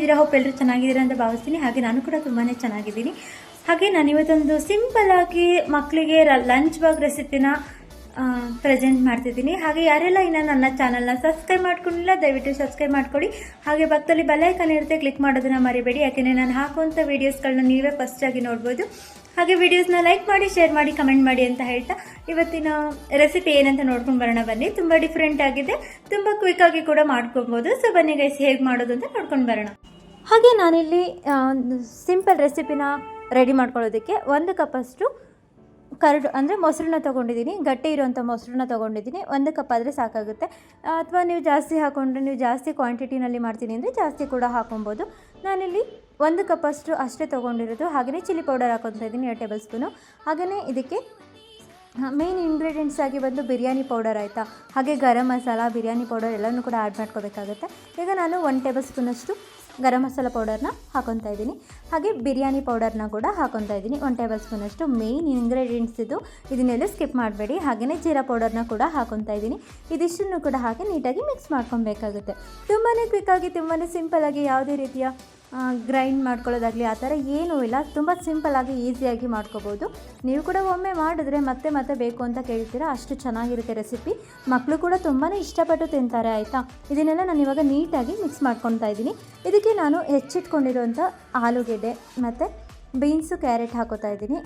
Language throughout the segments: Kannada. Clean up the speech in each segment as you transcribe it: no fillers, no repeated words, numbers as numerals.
ಹೇಗಿದ್ದೀರಾ? ಹೋಪ್ ಎಲ್ಲರೂ ಚೆನ್ನಾಗಿದ್ದೀರಾ ಅಂತ ಭಾವಿಸ್ತೀನಿ. ಹಾಗೆ ನಾನು ಕೂಡ ತುಂಬಾ ಚೆನ್ನಾಗಿದ್ದೀನಿ. ಹಾಗೆ ನಾನು ಇವತ್ತೊಂದು ಸಿಂಪಲ್ಲಾಗಿ ಮಕ್ಕಳಿಗೆ ಲಂಚ್ ಬಾಕ್ಸ್ ರೆಸಿಪಿನ ಪ್ರೆಸೆಂಟ್ ಮಾಡ್ತಿದ್ದೀನಿ. ಹಾಗೆ ಯಾರೆಲ್ಲ ಇನ್ನು ನನ್ನ ಚಾನಲ್ನ ಸಬ್ಸ್ಕ್ರೈಬ್ ಮಾಡ್ಕೊಂಡಿಲ್ಲ ದಯವಿಟ್ಟು ಸಬ್ಸ್ಕ್ರೈಬ್ ಮಾಡ್ಕೊಳ್ಳಿ. ಹಾಗೆ ಪಕ್ಕದಲ್ಲಿ ಬೆಲ್ ಐಕಾನ್ ಇರುತ್ತೆ, ಕ್ಲಿಕ್ ಮಾಡೋದನ್ನ ಮರಿಬೇಡಿ. ಯಾಕೆಂದರೆ ನಾನು ಹಾಕುವಂಥ ವೀಡಿಯೋಸ್ಗಳನ್ನ ನೀವೇ ಫಸ್ಟಾಗಿ ನೋಡ್ಬೋದು. ಹಾಗೆ ವಿಡಿಯೋಸ್ನ ಲೈಕ್ ಮಾಡಿ, ಶೇರ್ ಮಾಡಿ, ಕಮೆಂಟ್ ಮಾಡಿ ಅಂತ ಹೇಳ್ತಾ ಇವತ್ತಿನ ರೆಸಿಪಿ ಏನಂತ ನೋಡ್ಕೊಂಡು ಬರೋಣ ಬನ್ನಿ. ತುಂಬ ಡಿಫ್ರೆಂಟ್ ಆಗಿದೆ, ತುಂಬ ಕ್ವಿಕ್ಕಾಗಿ ಕೂಡ ಮಾಡ್ಕೊಬೋದು. ಸೊ ಬನ್ನಿ ಗೈಸ್, ಹೇಗೆ ಮಾಡೋದು ಅಂತ ನೋಡ್ಕೊಂಡು ಬರೋಣ. ಹಾಗೆ ನಾನಿಲ್ಲಿ ಸಿಂಪಲ್ ರೆಸಿಪಿನ ರೆಡಿ ಮಾಡ್ಕೊಳ್ಳೋದಕ್ಕೆ 1 ಕಪ್ಪಷ್ಟು ಕರ್ಡ್ ಅಂದರೆ ಮೊಸರನ್ನ ತೊಗೊಂಡಿದ್ದೀನಿ. ಗಟ್ಟಿ ಇರೋಂಥ ಮೊಸರನ್ನ ತೊಗೊಂಡಿದ್ದೀನಿ. 1 ಕಪ್ ಆದರೆ ಸಾಕಾಗುತ್ತೆ. ಅಥವಾ ನೀವು ಜಾಸ್ತಿ ಹಾಕ್ಕೊಂಡ್ರೆ, ನೀವು ಜಾಸ್ತಿ ಕ್ವಾಂಟಿಟಿನಲ್ಲಿ ಮಾಡ್ತೀನಿ ಅಂದರೆ ಜಾಸ್ತಿ ಕೂಡ ಹಾಕೊಬೋದು. ನಾನಿಲ್ಲಿ 1 ಕಪ್ಪಷ್ಟು ಅಷ್ಟೇ ತೊಗೊಂಡಿರೋದು. ಹಾಗೆಯೇ ಚಿಲ್ಲಿ ಪೌಡರ್ ಹಾಕೊತಾ ಇದ್ದೀನಿ 2 ಟೇಬಲ್ ಸ್ಪೂನು. ಹಾಗೆಯೇ ಇದಕ್ಕೆ ಮೇನ್ ಇಂಗ್ರೀಡಿಯೆಂಟ್ಸ್ ಆಗಿ ಬಂದು ಬಿರಿಯಾನಿ ಪೌಡರ್ ಆಯಿತಾ, ಹಾಗೆ ಗರಂ ಮಸಾಲ, ಬಿರಿಯಾನಿ ಪೌಡರ್ ಎಲ್ಲನೂ ಕೂಡ ಆ್ಯಡ್ ಮಾಡ್ಕೋಬೇಕಾಗುತ್ತೆ. ಈಗ ನಾನು 1 ಟೇಬಲ್ ಸ್ಪೂನಷ್ಟು ಗರಂ ಮಸಾಲ ಪೌಡರ್ನ ಹಾಕೊತಾ ಇದ್ದೀನಿ. ಹಾಗೆ ಬಿರಿಯಾನಿ ಪೌಡರ್ನ ಕೂಡ ಹಾಕೊತಾ ಇದ್ದೀನಿ 1 ಟೇಬಲ್ ಸ್ಪೂನಷ್ಟು. ಮೇಯ್ನ್ ಇಂಗ್ರೀಡಿಯೆಂಟ್ಸ್ ಇದನ್ನೆಲ್ಲ ಸ್ಕಿಪ್ ಮಾಡಬೇಡಿ. ಹಾಗೆಯೇ ಜೀರಾ ಪೌಡರ್ನ ಕೂಡ ಹಾಕೊತಾ ಇದ್ದೀನಿ. ಇದಿಷ್ಟನ್ನು ಕೂಡ ಹಾಕಿ ನೀಟಾಗಿ ಮಿಕ್ಸ್ ಮಾಡ್ಕೊಬೇಕಾಗುತ್ತೆ. ತುಂಬಾ ಕ್ವಿಕ್ಕಾಗಿ, ತುಂಬಾ ಸಿಂಪಲ್ಲಾಗಿ, ಯಾವುದೇ ರೀತಿಯ ಗ್ರೈಂಡ್ ಮಾಡ್ಕೊಳ್ಳೋದಾಗಲಿ ಆ ಥರ ಏನೂ ಇಲ್ಲ. ತುಂಬ ಸಿಂಪಲ್ಲಾಗಿ ಈಸಿಯಾಗಿ ಮಾಡ್ಕೋಬೋದು. ನೀವು ಕೂಡ ಒಮ್ಮೆ ಮಾಡಿದ್ರೆ ಮತ್ತೆ ಮತ್ತೆ ಬೇಕು ಅಂತ ಕೇಳ್ತೀರಾ, ಅಷ್ಟು ಚೆನ್ನಾಗಿರುತ್ತೆ ರೆಸಿಪಿ. ಮಕ್ಕಳು ಕೂಡ ತುಂಬಾ ಇಷ್ಟಪಟ್ಟು ತಿಂತಾರೆ ಆಯಿತಾ. ಇದನ್ನೆಲ್ಲ ನಾನು ಇವಾಗ ನೀಟಾಗಿ ಮಿಕ್ಸ್ ಮಾಡ್ಕೊತಾ ಇದ್ದೀನಿ. ಇದಕ್ಕೆ ನಾನು ಹೆಚ್ಚಿಟ್ಕೊಂಡಿರುವಂಥ ಆಲೂಗೆಡ್ಡೆ ಮತ್ತು ಬೀನ್ಸು, ಕ್ಯಾರೆಟ್ ಹಾಕೋತಾ ಇದ್ದೀನಿ.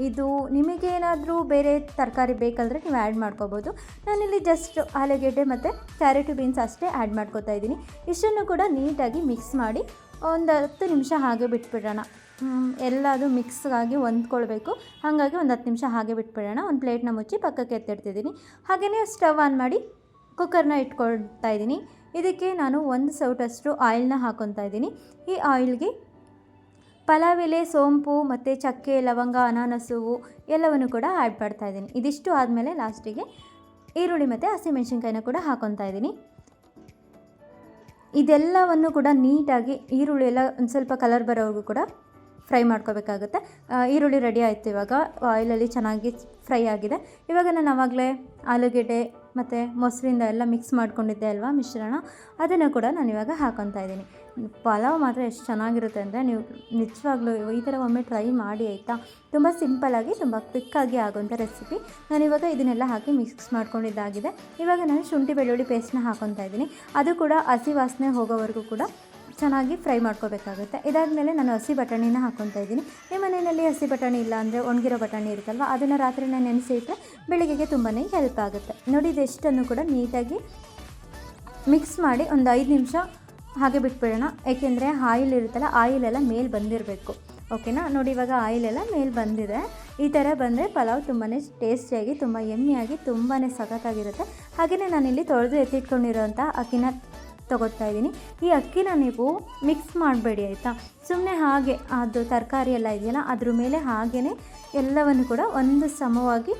ಇದು ನಿಮಗೇನಾದರೂ ಬೇರೆ ತರಕಾರಿ ಬೇಕಂದರೆ ನೀವು ಆ್ಯಡ್ ಮಾಡ್ಕೋಬೋದು. ನಾನಿಲ್ಲಿ ಜಸ್ಟ್ ಆಲೂಗೆಡ್ಡೆ ಮತ್ತು ಕ್ಯಾರೆಟು, ಬೀನ್ಸ್ ಅಷ್ಟೇ ಆ್ಯಡ್ ಮಾಡ್ಕೋತಾ ಇದ್ದೀನಿ. ಇಷ್ಟನ್ನು ಕೂಡ ನೀಟಾಗಿ ಮಿಕ್ಸ್ ಮಾಡಿ ಒಂದು 10 ನಿಮಿಷ ಹಾಗೆ ಬಿಟ್ಬಿಡೋಣ. ಎಲ್ಲದು ಮಿಕ್ಸ್ಗಾಗಿ ಹೊಂದ್ಕೊಳ್ಬೇಕು. ಹಾಗಾಗಿ ಒಂದು 10 ನಿಮಿಷ ಹಾಗೆ ಬಿಟ್ಬಿಡೋಣ. ಒಂದು ಪ್ಲೇಟ್ನ ಮುಚ್ಚಿ ಪಕ್ಕಕ್ಕೆ ಎತ್ತಿಡ್ತಿದ್ದೀನಿ. ಹಾಗೆಯೇ ಸ್ಟವ್ ಆನ್ ಮಾಡಿ ಕುಕ್ಕರ್ನ ಇಟ್ಕೊಳ್ತಾ ಇದ್ದೀನಿ. ಇದಕ್ಕೆ ನಾನು 1 ಸೌಟಷ್ಟು ಆಯಿಲ್ನ ಹಾಕ್ಕೊತಾ ಇದ್ದೀನಿ. ಈ ಆಯಿಲ್ಗೆ ಪಲಾವ್ ಎಲೆ, ಸೋಂಪು ಮತ್ತು ಚಕ್ಕೆ, ಲವಂಗ, ಅನಾನಸು ಎಲ್ಲವನ್ನು ಕೂಡ ಆ್ಯಡ್ ಮಾಡ್ತಾ ಇದ್ದೀನಿ. ಇದಿಷ್ಟು ಆದಮೇಲೆ ಲಾಸ್ಟಿಗೆ ಈರುಳ್ಳಿ ಮತ್ತು ಹಸಿಮೆಣಸಿನ್ಕಾಯಿನ ಕೂಡ ಹಾಕ್ಕೊತಾ ಇದ್ದೀನಿ. ಇದೆಲ್ಲವನ್ನು ಕೂಡ ನೀಟಾಗಿ ಈರುಳ್ಳಿ ಎಲ್ಲ ಒಂದು ಸ್ವಲ್ಪ ಕಲರ್ ಬರೋವರೆಗೂ ಕೂಡ ಫ್ರೈ ಮಾಡ್ಕೋಬೇಕಾಗುತ್ತೆ. ಈರುಳ್ಳಿ ರೆಡಿ ಆಯಿತು. ಇವಾಗ ಆಯಿಲಲ್ಲಿ ಚೆನ್ನಾಗಿ ಫ್ರೈ ಆಗಿದೆ. ಇವಾಗ ನಾನು ಆವಾಗಲೇ ಆಲೂಗೆಡ್ಡೆ ಮತ್ತು ಮೊಸರಿಂದ ಎಲ್ಲ ಮಿಕ್ಸ್ ಮಾಡ್ಕೊಂಡಿದ್ದೆ ಅಲ್ವಾ ಮಿಶ್ರಣ, ಅದನ್ನು ಕೂಡ ನಾನು ಇವಾಗ ಹಾಕ್ಕೊತಾ ಇದ್ದೀನಿ. ಪಲಾವ್ ಮಾತ್ರ ಎಷ್ಟು ಚೆನ್ನಾಗಿರುತ್ತೆ ಅಂದರೆ ನೀವು ನಿಜವಾಗ್ಲೂ ಈ ಥರ ಒಮ್ಮೆ ಟ್ರೈ ಮಾಡಿ ಆಯಿತಾ. ತುಂಬ ಸಿಂಪಲ್ಲಾಗಿ, ತುಂಬ ಕ್ವಿಕ್ಕಾಗಿ ಆಗೋಂಥ ರೆಸಿಪಿ. ನಾನಿವಾಗ ಇದನ್ನೆಲ್ಲ ಹಾಕಿ ಮಿಕ್ಸ್ ಮಾಡ್ಕೊಂಡಿದ್ದಾಗಿದೆ. ಇವಾಗ ನಾನು ಶುಂಠಿ ಬೆಳ್ಳುಳ್ಳಿ ಪೇಸ್ಟ್ನ ಹಾಕ್ಕೊತಾ ಇದ್ದೀನಿ. ಅದು ಕೂಡ ಹಸಿ ವಾಸನೆ ಹೋಗೋವರೆಗೂ ಕೂಡ ಚೆನ್ನಾಗಿ ಫ್ರೈ ಮಾಡ್ಕೋಬೇಕಾಗುತ್ತೆ. ಇದಾದಮೇಲೆ ನಾನು ಹಸಿ ಬಟಾಣಿನ ಹಾಕ್ಕೊತಾ ಇದ್ದೀನಿ. ನಿಮ್ಮ ಮನೆಯಲ್ಲಿ ಹಸಿ ಬಟಾಣಿ ಇಲ್ಲ ಅಂದರೆ ಒಣಗಿರೋ ಬಟಾಣಿ ಇರುತ್ತಲ್ವ, ಅದನ್ನು ರಾತ್ರಿನೇ ನೆನೆಸಿಟ್ರೆ ಬೆಳಿಗ್ಗೆಗೆ ತುಂಬಾ ಹೆಲ್ಪ್ ಆಗುತ್ತೆ. ನೋಡಿ, ಇದೆಷ್ಟನ್ನು ಕೂಡ ನೀಟಾಗಿ ಮಿಕ್ಸ್ ಮಾಡಿ ಒಂದು 5 ನಿಮಿಷ ಹಾಗೆ ಬಿಟ್ಬಿಡೋಣ. ಏಕೆಂದರೆ ಆಯಿಲ್ ಇರುತ್ತಲ್ಲ, ಆಯಿಲೆಲ್ಲ ಮೇಲೆ ಬಂದಿರಬೇಕು. ಓಕೆನಾ? ನೋಡಿ, ಇವಾಗ ಆಯಿಲೆಲ್ಲ ಮೇಲೆ ಬಂದಿದೆ. ಈ ಥರ ಬಂದರೆ ಪಲಾವ್ ತುಂಬಾ ಟೇಸ್ಟಿಯಾಗಿ, ತುಂಬ ಯಮ್ಮಿಯಾಗಿ, ತುಂಬಾ ಸಖತ್ತಾಗಿರುತ್ತೆ. ಹಾಗೆಯೇ ನಾನಿಲ್ಲಿ ತೊಳೆದು ಎತ್ತಿಟ್ಕೊಂಡಿರೋಂಥ ಅಕ್ಕಿನ ತೊಗೊತಾ ಇದ್ದೀನಿ. ಈ ಅಕ್ಕಿನ ನೀವು ಮಿಕ್ಸ್ ಮಾಡಬೇಡಿ ಆಯಿತಾ. ಸುಮ್ಮನೆ ಹಾಗೆ ಅದು ತರಕಾರಿ ಎಲ್ಲ ಇದೆಯಲ್ಲ ಅದ್ರ ಮೇಲೆ ಹಾಗೇ ಎಲ್ಲವನ್ನು ಕೂಡ ಒಂದು ಸಮವಾಗಿ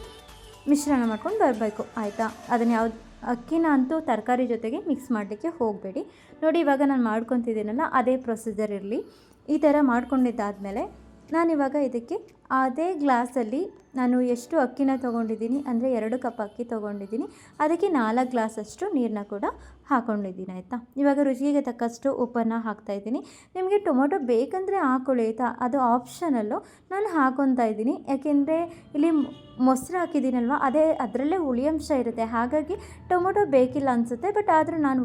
ಮಿಶ್ರಣ ಮಾಡ್ಕೊಂಡು ಬರಬೇಕು ಆಯಿತಾ. ಅದನ್ನು ಯಾವ್ದು ಅಕ್ಕಿನ ಅಂತೂ ತರಕಾರಿ ಜೊತೆಗೆ ಮಿಕ್ಸ್ ಮಾಡಲಿಕ್ಕೆ ಹೋಗಬೇಡಿ. ನೋಡಿ, ಇವಾಗ ನಾನು ಮಾಡ್ಕೊತಿದ್ದೀನಲ್ಲ ಅದೇ ಪ್ರೊಸೀಜರ್ ಇರಲಿ. ಈ ಥರ ಮಾಡ್ಕೊಂಡಿದ್ದಾದಮೇಲೆ ನಾನಿವಾಗ ಇದಕ್ಕೆ ಅದೇ ಗ್ಲಾಸಲ್ಲಿ ನಾನು ಎಷ್ಟು ಅಕ್ಕಿನ ತೊಗೊಂಡಿದ್ದೀನಿ ಅಂದರೆ 2 ಕಪ್ ಅಕ್ಕಿ ತೊಗೊಂಡಿದ್ದೀನಿ. ಅದಕ್ಕೆ 4 ಗ್ಲಾಸಷ್ಟು ನೀರನ್ನ ಕೂಡ ಹಾಕ್ಕೊಂಡಿದ್ದೀನಿ ಆಯಿತಾ. ಇವಾಗ ರುಚಿಗೆ ತಕ್ಕಷ್ಟು ಉಪ್ಪನ್ನು ಹಾಕ್ತಾಯಿದ್ದೀನಿ. ನಿಮಗೆ ಟೊಮೊಟೊ ಬೇಕಂದರೆ ಹಾಕ್ಕೊಳ್ಳಿ ಆಯಿತಾ, ಅದು ಆಪ್ಷನಲ್ಲು. ನಾನು ಹಾಕ್ಕೊತಾ ಇದ್ದೀನಿ ಯಾಕೆಂದರೆ ಇಲ್ಲಿ ಮೊಸರು ಹಾಕಿದ್ದೀನಲ್ವ, ಅದರಲ್ಲೇ ಹುಳಿಯಂಶ ಇರುತ್ತೆ. ಹಾಗಾಗಿ ಟೊಮೊಟೊ ಬೇಕಿಲ್ಲ ಅನಿಸುತ್ತೆ. ಬಟ್ ಆದರೂ ನಾನು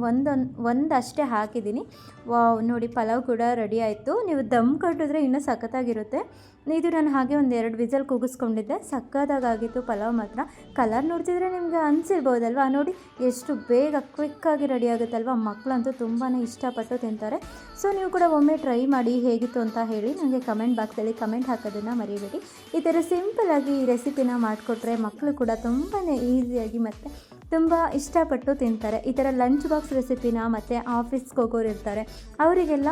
ಒಂದಷ್ಟೇ ಹಾಕಿದ್ದೀನಿ. ವಾವ್, ನೋಡಿ ಪಲಾವ್ ಕೂಡ ರೆಡಿ ಆಯಿತು. ನೀವು ದಮ್ ಕಟ್ಟಿದ್ರೆ ಇನ್ನೂ ಸಖತ್ತಾಗಿರುತ್ತೆ. ಇದು ನಾನು ಹಾಗೆ ಒಂದು 2 ವಿಸಲ್ ಕೂಗಿಸ್ಕೊಂಡಿದ್ದೆ. ಸಖತ್ತಾಗಿತ್ತು ಪಲಾವ್ ಮಾತ್ರ. ಕಲರ್ ನೋಡ್ತಿದ್ರೆ ನಿಮಗೆ ಅನಿಸಿರ್ಬೋದಲ್ವ. ನೋಡಿ ಎಷ್ಟು ಬೇಗ ಕ್ವಿಕ್ಕಾಗಿ ರೆಡಿ ಆಗುತ್ತಲ್ವ. ಮಕ್ಕಳಂತೂ ತುಂಬಾ ಇಷ್ಟಪಟ್ಟು ತಿಂತಾರೆ. ಸೊ ನೀವು ಕೂಡ ಒಮ್ಮೆ ಟ್ರೈ ಮಾಡಿ ಹೇಗಿತ್ತು ಅಂತ ಹೇಳಿ ನನಗೆ ಕಮೆಂಟ್ ಬಾಕ್ಸಲ್ಲಿ ಕಮೆಂಟ್ ಹಾಕೋದನ್ನು ಮರಿಬೇಡಿ. ಈ ಥರ ಸಿಂಪಲ್ಲಾಗಿ ಈ ರೆಸಿಪಿನ ಮಾಡಿಕೊಟ್ರೆ ಮಕ್ಕಳು ಕೂಡ ತುಂಬಾ ಈಸಿಯಾಗಿ ಮತ್ತು ತುಂಬ ಇಷ್ಟಪಟ್ಟು ತಿಂತಾರೆ. ಈ ಥರ ಲಂಚ್ ಬಾಕ್ಸ್ ರೆಸಿಪಿನ ಮತ್ತು ಆಫೀಸ್ಗೆ ಹೋಗೋರು ಇರ್ತಾರೆ, ಅವರಿಗೆಲ್ಲ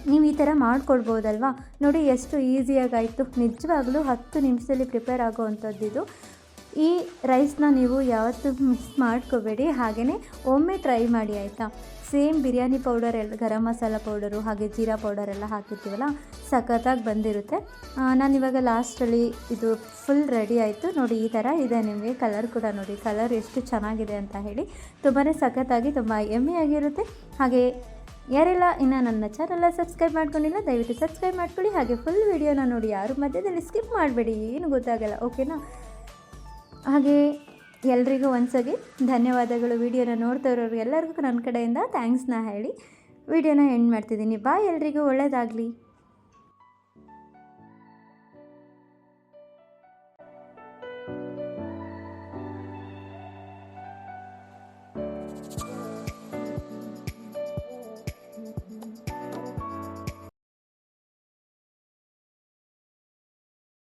ನೀವು ಈ ಥರ ಮಾಡ್ಕೊಡ್ಬೋದಲ್ವಾ. ನೋಡಿ ಎಷ್ಟು ಈಸಿಯಾಗಾಯಿತು. ನಿಜವಾಗ್ಲೂ 10 ನಿಮಿಷದಲ್ಲಿ ಪ್ರಿಪೇರ್ ಆಗೋವಂಥದ್ದಿದು. ಈ ರೈಸ್ನ ನೀವು ಯಾವತ್ತೂ ಮಿಸ್ ಮಾಡ್ಕೋಬೇಡಿ. ಹಾಗೆಯೇ ಒಮ್ಮೆ ಟ್ರೈ ಮಾಡಿ ಆಯಿತಾ. Same biryani powder garam masala powder ಹಾಗೆ ಜೀರಾ ಪೌಡರ್ ಎಲ್ಲ ಹಾಕಿರ್ತೀವಲ್ಲ, ಸಖತ್ತಾಗಿ ಬಂದಿರುತ್ತೆ. ನಾನಿವಾಗ ಲಾಸ್ಟಲ್ಲಿ ಇದು ಫುಲ್ ರೆಡಿ ಆಯಿತು. ನೋಡಿ ಈ ಥರ ಇದೆ. ನಿಮಗೆ ಕಲರ್ ಕೂಡ ನೋಡಿ, ಕಲರ್ ಎಷ್ಟು ಚೆನ್ನಾಗಿದೆ ಅಂತ ಹೇಳಿ. ತುಂಬಾ ಸಖತ್ತಾಗಿ ತುಂಬ ಯಮ್ಮಿಯಾಗಿರುತ್ತೆ. ಹಾಗೆ ಯಾರೆಲ್ಲ ಇನ್ನು ನನ್ನ ಚಾನಲ್ನ ಸಬ್ಸ್ಕ್ರೈಬ್ ಮಾಡ್ಕೊಂಡಿಲ್ಲ ದಯವಿಟ್ಟು ಸಬ್ಸ್ಕ್ರೈಬ್ ಮಾಡ್ಕೊಳ್ಳಿ. ಹಾಗೆ ಫುಲ್ ವೀಡಿಯೋನ ನೋಡಿ, ಯಾರು ಮಧ್ಯದಲ್ಲಿ ಸ್ಕಿಪ್ ಮಾಡಬೇಡಿ, ಏನು ಗೊತ್ತಾಗಲ್ಲ, ಓಕೆನಾ? ಹಾಗೆ ಎಲ್ರಿಗೂ ಒಂದ್ಸಗಿ ಧನ್ಯವಾದಗಳು. ವೀಡಿಯೋನ ನೋಡ್ತಾ ಇರೋರು ಎಲ್ಲರಿಗೂ ನನ್ನ ಕಡೆಯಿಂದ ಥ್ಯಾಂಕ್ಸ್ನ ಹೇಳಿ ವಿಡಿಯೋನ ಎಂಡ್ ಮಾಡ್ತಿದ್ದೀನಿ. ಬಾಯ್, ಎಲ್ರಿಗೂ ಒಳ್ಳೆಯದಾಗಲಿ.